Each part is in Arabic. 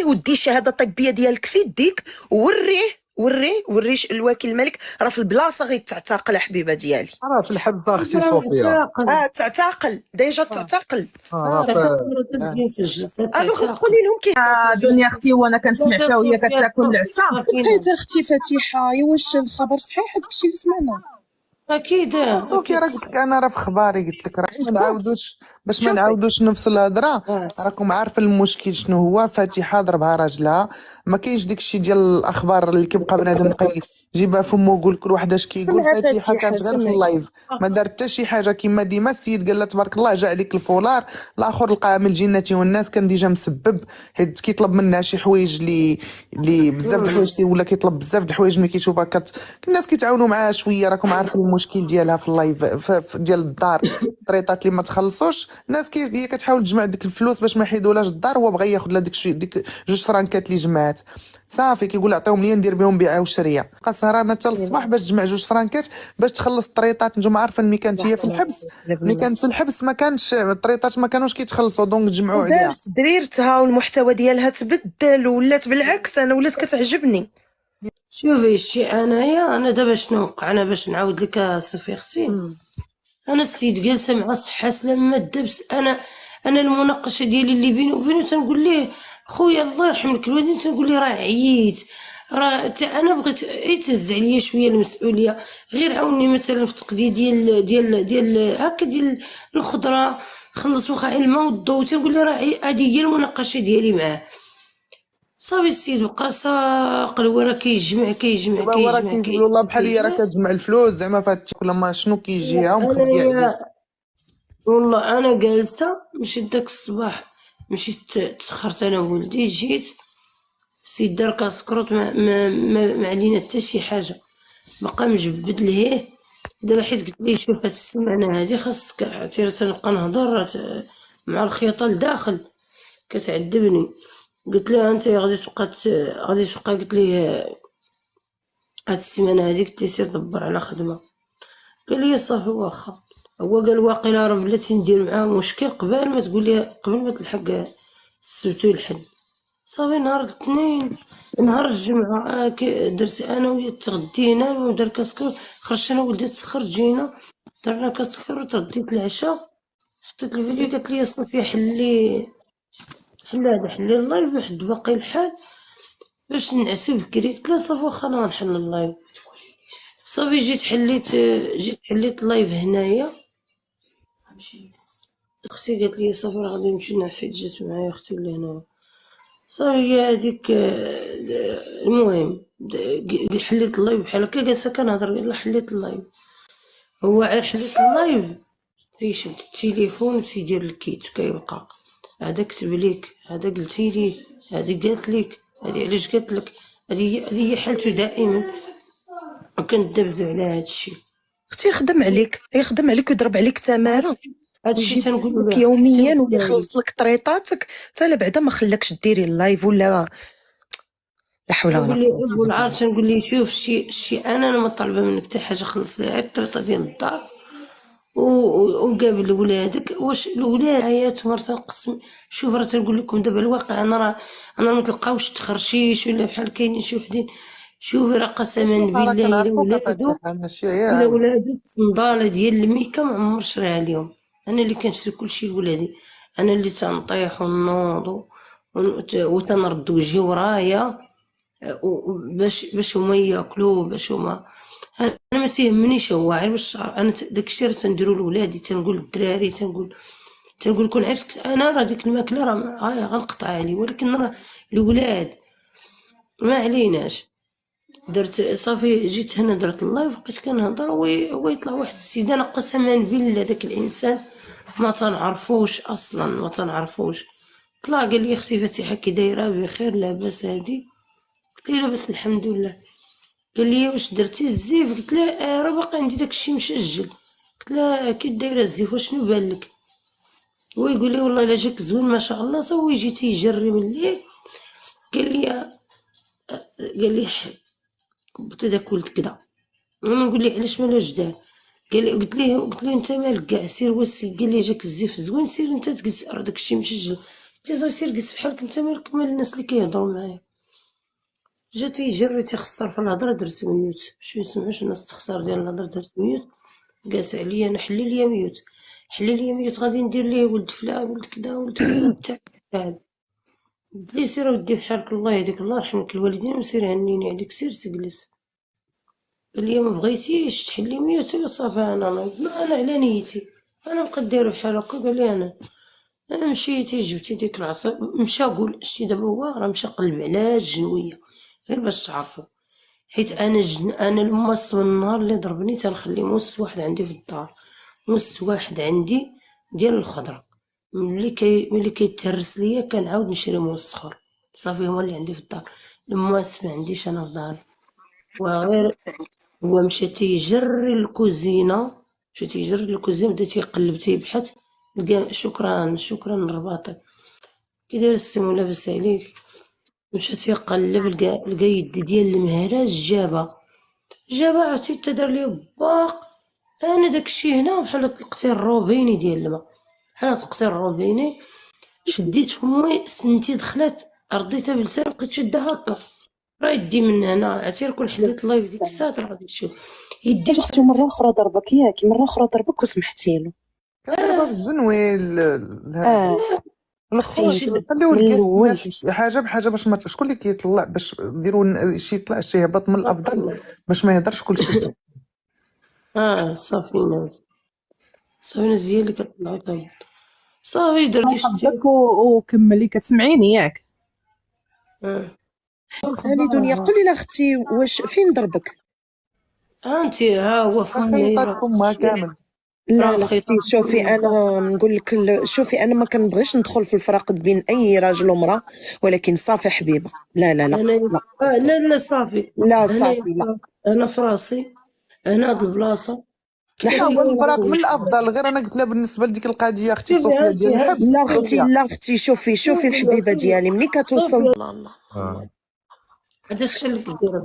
ودي الشهاده الطبيه ديالك في يديك، وريه الوكيل الملك راه في البلاصه غيتعتقل حبيبه ديالي. راه في الحبس اختي راه صوفيا. تعتقل ديجا، آه. تعتقل. راه تعتقل راه كتبين في الجلسات الوغ تعتقل. تقولي لهم كيف دنيا اختي وانا كنسمع لا فيها وهي صافي كتاكل العشاء. لقيت اختي فاتحه. واش الخبر صحيح هذاك الشيء اللي سمعنا؟ اكيد صوفيا راه اكيد. قلت لك انا، راه في خباري قلت لك، راه باش ما شوفي نعاودوش نفس الهضره. راكم عارفين المشكل شنو هو؟ فاتحه ضربها راجلها، ما كاينش داك الشيء ديال الاخبار اللي كيبقى بنادم يجيبها فمو ويقول كل واحد اش كيقول. سمعها فاتحه كانت غير في سمعي. اللايف، ما دارت حتى شي حاجه. كيما ديما السيد قال لها تبارك الله جا عليك الفولار، الاخر لقاها من الجنه والناس، كان ديجا مسبب حيت كيطلب منها شي حوايج اللي بزاف د الحوايج ولا كيطلب بزاف د الحوايج. ملي كيشوفها الناس كيتعاونوا معاها شويه. راكم عارفين المشكل ديالها في اللايف ديال الدار، الطريطات اللي ما تخلصوش. الناس هي كتحاول تجمع ديك الفلوس باش ما يحيدولاش الدار، هو بغى ياخذ لها ديك 2 فرانكات اللي جمعات. صافي كيقول عطيهم لي ندير بهم بيعه وشريه. بقى سهرانه حتى الصباح باش تجمع 2 فرانكات باش تخلص الطريطات. نتوما عارفين ملي كانت هي في الحبس، ملي كانت في الحبس ما كانش الطريطات ما كانوش كيتخلصوا، دونك تجمعوا عليها. ودارت دريرتها والمحتوى ديالها تبدل ولات بالعكس. انا ولات كتعجبني. شوفي انايا انا دابا شنو وقع، انا باش نعاود لك صافي اختي. انا السيد جالسه مع صحه سلام ما الدبس. انا المناقشه ديالي اللي بيني وبينه تنقول ليه خويا الله يرحم لك الوالدين، تنقول ليه راه عييت، راه انا بغيت يتهز عليا شويه المسؤوليه، غير عاوني مثلا في تقدير ديال هكا ديال الخضره، خلص واخا الماء والضوء. تنقول ليه راه هذه هي المناقشه ديالي معاه. صافي السيد بقى ساق الورا كيجمع دابا هو راه كيقول والله بحال هي راه كتجمع الفلوس زعما فهادشي ولا ما شنو كيجيها ومخبيه عليه. والله انا جالسه مشيت داك الصباح، مشيت تسخرت انا وولدي، جيت السيد دار كاسكروط ما علينا حتى شي حاجه، بقى مجبد ليه. دابا حيت قلت ليه شوف هاد السيمانه هادي خاصك عرفتي تنبقى نهضر مع الخياطه لداخل كتعذبني. قلت له انت غادي تبقى قلت ليه هاد السيمانه هادي قلت ليه سير دبر على خدمه. قال لي صافي واخا. هو قال واقيلا راه بلاتي ندير معاه مشكل قبل ما تقول لي، قبل ما تلحق السبت والحد. صافي نهار الاثنين نهار الجمعه درت انا ويا تغدينا ودار كاسكر، خرجت انا ولدي تسخر جينا درنا كاسكر وتغديت العشاء. حطيت الفيديو قالت لي صافي حلي اللايف واحد باقي الحال باش نعسو بكري. قلت لها صافي واخا انا غنحل اللايف. صافي جيت حليت اللايف هنايا. اختي قالت لي صافي راه غادي نمشي نعس، حيت جات معايا اختي لهنا. صافي هي هاديك المهم حليت اللايف بحال هكا جالسه كنهضر، يلاه حليت اللايف. هو غير حليت اللايف تيشد التليفون تيدير الكيت كيبقى هذا كتب ليك، هذا قلتي ليه، هذه قالت لك، هذه علاش قالت لك. هذه هي حالته دائما، وكندبزو على هادشي. اختي يخدم عليك ويضرب عليك تماره. هادشي تنقول لك له يوميا ويخلص لك طريطاتك حتى لا بعدا ما خلاكش ديري اللايف ولا لا حول ولا نقول قوه لي ابو العرش، نقول لي شوف شي انا ما طالبه منك حتى حاجه، خلص لي غير الطريطه ديال الدار وقابل ولادك. واش الولاد حياتهم راه تنقسم. شوف راه تنقول لكم دابا الواقع، انا ما تلقاوش تخرشيش ولا بحال كاينين شي وحدين. شوفي راه قسما راه بالله كنعرفوك فاتحه ماشي غير الا عاود. ولادو الصنداله ديال الميكا ما عمر شريها عليهم. انا اللي كنشري كلشي لولادي، انا اللي تنطيح ونوض وتنرد وجهي ورايا باش هما ياكلوا، باش هما. انا ما تيهمنيش هو غير باش انا داكشي راه تنديرو لولادي. تنقول للدراري تنقول لكم عرفت انا راه ديك الماكله راه غنقطع عليه، ولكن راه الولاد ما عليناش. درت صافي جيت هنا درت اللايف بقيت كنهضر ويطلع واحد السيد. انا قسما بالله داك الانسان ما تنعرفوش اصلا، ما تنعرفوش. طلع قال لي اختي فاتحه كي دايره بخير لاباس هادي؟ قلت له لاباس الحمد لله. قال لي واش درتي الزيف؟ قلت له راه باقي عندي داكشي مسجل. قلت له كي دايره الزيف وشنو بان لك؟ هو يقول لي والله الا جاك زوين ما شاء الله. صافي جيت يجري من ليه قال لي بديت ولد كدا. انا نقول لي علاش مالو جدال؟ قال لي قلت ليه انت مالك كاع سير. والسيد قال لي جاك الزيف زوين سير انت تجلس راه داكشي مسجل. قلت تيزوج سير جلس بحالك انت مالك مال الناس اللي كيهضروا معايا. جا تيجري تيخسر في الهضره درت ميوت باش ميسمعوش الناس تخسر ديال الهضره درت ميوت. جالس عليا انا حلي ليا ميوت حلي ليا ميوت غادي ندير ليه ولد فلان ولد كذا ولد كذا تاع فاهم. قلت ليه سير ودي بحالك الله يهديك الله يرحمك الوالدين وسير هنيني عليك سير تجلس. قال لي ما بغيتيش تحلي ميوت صافي انا على نيتي انا بقيت داير بحال هكا. قال لي انا مشيتي جبتي ديك العصا مشى قول شتي دابا هو راه مشى قلب على الجنويه غير باش تعرفوا حيت انا المص من النهار اللي ضربني تنخلي موس واحد عندي في الدار موس واحد عندي ديال الخضره ملي كيتهرس ليا كنعاود نشري موس اخر صافي هما اللي عندي في الدار الموس ما عنديش انا في داري. وغير هو مشى تيجري الكوزينه بدا تيقلب تيبحث لقى شكرا الرباطي كي داير السمو لاباس عليك. مشى تيقلب لقى يد ديال المهراج جابها عرفتي تدار ليه باق. انا داكشي هنا بحال طلقتي الروبيني ديال الماء بحال طلقتي الروبيني شديت فمي سنتي دخلت رديتها بلساني بقيت شادها هكا راه يدي من هنا عرفتي كون حليت الله في ديك الساعه غادي تشوف يدي اختي مرة أخرى ضربك ياك مرة أخرى ضربك وسمحتي له. كنضربها بالجنوي اختي الاخر خليو من الكاس الأول الناس حاجه بحاجه باش ما شكون اللي كيطلع باش نديروا شي يطلع شي هبط من الافضل باش ما يهضرش كلشي. صافي ناس هي اللي كطلعو تهبط صافي درت شتي. حفظك وكملي كتسمعيني ياك. قلتها لي دنيا قولي لها اختي واش فين ضربك. انتي ها هو فمي خيطات فمها كامل. لا اختي شوفي انا نقول لك شوفي انا ما كنبغيش ندخل في الفراق بين اي راجل ومراه ولكن صافي حبيبه لا لا لا لا صافي لا صافي لا انا في راسي انا هاد البلاصه نحاول الفراق من الافضل غير انا قلت لها بالنسبه لديك القضيه اختي صوفيا ديال الحبس. لا اختي شوفي الحبيبه ديالي ملي كتوصل هذا الشيء اللي كدير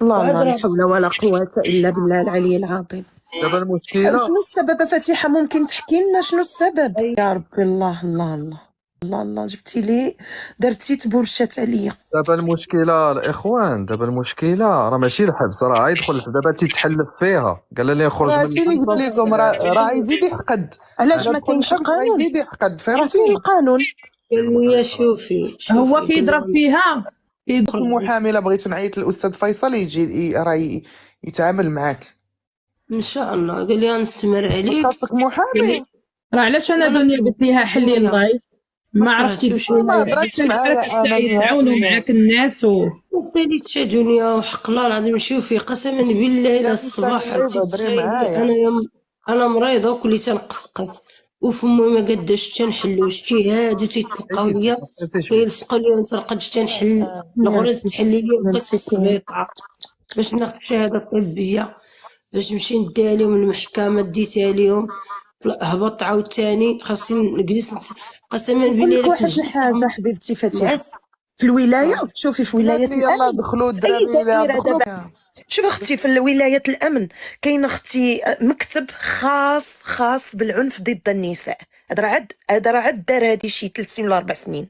الله لا حول ولا قوه الا بالله العلي العظيم. دابا المشكله شنو السبب فاتحه ممكن تحكي لنا شنو السبب يا ربي الله جبتي لي درتي تبورشات عليا. دابا المشكله الاخوان دابا المشكله راه ماشي الحبس راه غيدخل دابا تيتحلف فيها قال لي نخرج هادشي اللي قلت لكم راه يزيد يحقد علاش ما كاينش القانون يزيد يحقد فهمتي. القانون يا شوفي هو كيضرب فيها المحامي الا بغيتي نعيط للاستاذ فيصل يجي راه يتعامل معاك ان شاء الله. قال لي نستمر واش عليك خاصك محامي. راه علاش انا دنيا قلت ليها حلي اللايف ما عرفتيش ما هضرتش معايا انا يتعاونوا معاك الناس ساليت دنيا وحق الله العظيم. شوفي قسما بالله الى الصباح انا مريضه وكلي تنقفقف وفمي ما قداش تنحل شتي هادو تيتلقاو ليا كيلصقوا ليا ما تنقدش تنحل الغرز تحلي لي بقيت في السبيطار باش ناخذ شهاده طبيه باش نمشي نديها لهم المحكمه ديتها لهم هبط عاوتاني خاصني نجلس قسما بالله لك واحد الحاجه حبيبتي فاتحه في الولايه شوفي في ولايه يلا الامن دخلوا الدراري اللي دخلوا شوف اختي في ولايه الامن كاين اختي مكتب خاص بالعنف ضد النساء. هذا راه عاد دار هذه شي 3 سنين ولا 4 سنين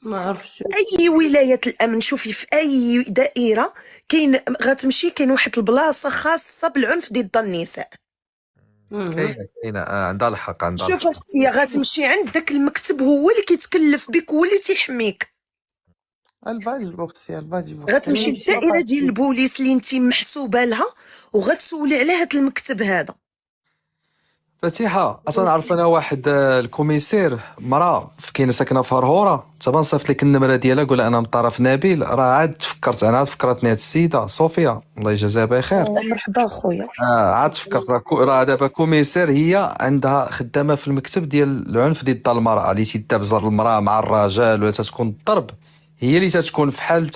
ما عرفتش. اي ولايه الامن شوفي في اي دائره كاين غتمشي كاين واحد البلاصه خاصه بالعنف ضد النساء. كاينه عندها الحق شوف اختي غتمشي عند داك المكتب هو اللي كيتكلف بك هو اللي تيحميك. الفاجب اختي الفاجب غتمشي للدائره ديال البوليس اللي انت محسوبه لها وغتسولي على هذا المكتب هذا. فتيحه نعرف انا واحد الكوميسير مراه كاينه ساكنه في هرهوره تبا نصيفط لك النمره ديالها قول انا من طرف نبيل راه عاد تفكرت انا فكرتني هاد السيده صوفيا الله يجازيها بخير. مرحبا خويا. عاد فكرت راه دابا كوميسير هي عندها خدامه في المكتب ديال العنف ضد المراه اللي تدابزر المراه مع الرجال ولا تكون الضرب هي اللي تتكون في حال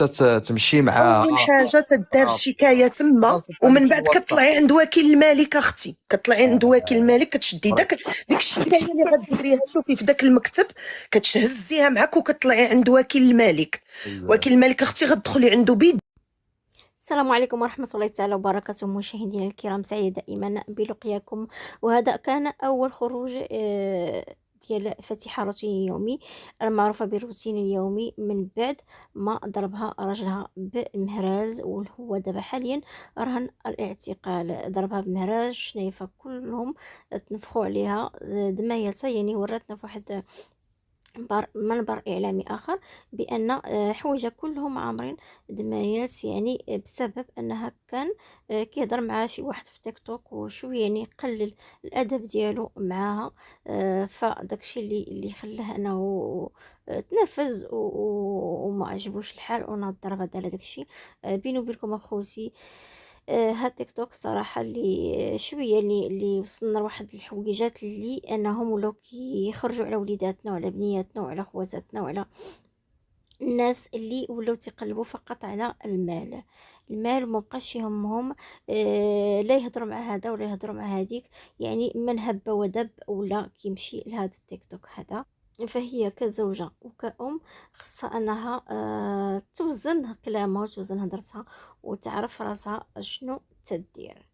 تمشي مع اول حاجه تدار شكايه تما ومن بعد كتطلعي عند وكيل الملك اختي كتطلعي عند وكيل الملك كتشدي ديك الشكايه اللي غديريها شوفي في داك المكتب كتهزيها معاك وكتطلعي عند وكيل الملك. وكيل الملك اختي غتدخلي عنده بيد. السلام عليكم ورحمة الله تعالى وبركاته مشاهدينا الكرام سعيدة دائما بلقياكم. وهذا كان أول خروج ديال فاتحة روتين يومي المعروفة بالروتين اليومي من بعد ما ضربها راجلها بمهراز، وهو دابا حاليا رهن الاعتقال. ضربها بمهراز شنايفة كلهم تنفخوا عليها دمايتها، يعني وراتنا في واحد منبر إعلامي آخر بأن حوايجها كلهم عامرين دمايات، يعني بسبب أنها كان كيهضر مع شي واحد في تيك توك وشوية يعني قلل الأدب ديالو معاها. فداكشي اللي خلاه أنه تنرفز وما عجبوش الحال وناض ضرب هذا على داكشي. بيني وبينكم اخوتي، هاد تيك توك صراحه اللي شويه اللي وصلنا لواحد الحويجات اللي انهم ولاو كيخرجوا على وليداتنا وعلى بنياتنا وعلى خواتاتنا وعلى الناس اللي ولاو تيقلبوا فقط على المال مبقاش يهمهم لا يهضروا مع هذا ولا يهضروا مع هذيك، يعني من هب ودب ولا كيمشي لهذا التيك توك هذا. فهي كزوجة وكأم خصها أنها توزن كلامها وتوزن هدرتها وتعرف راسها شنو تدير.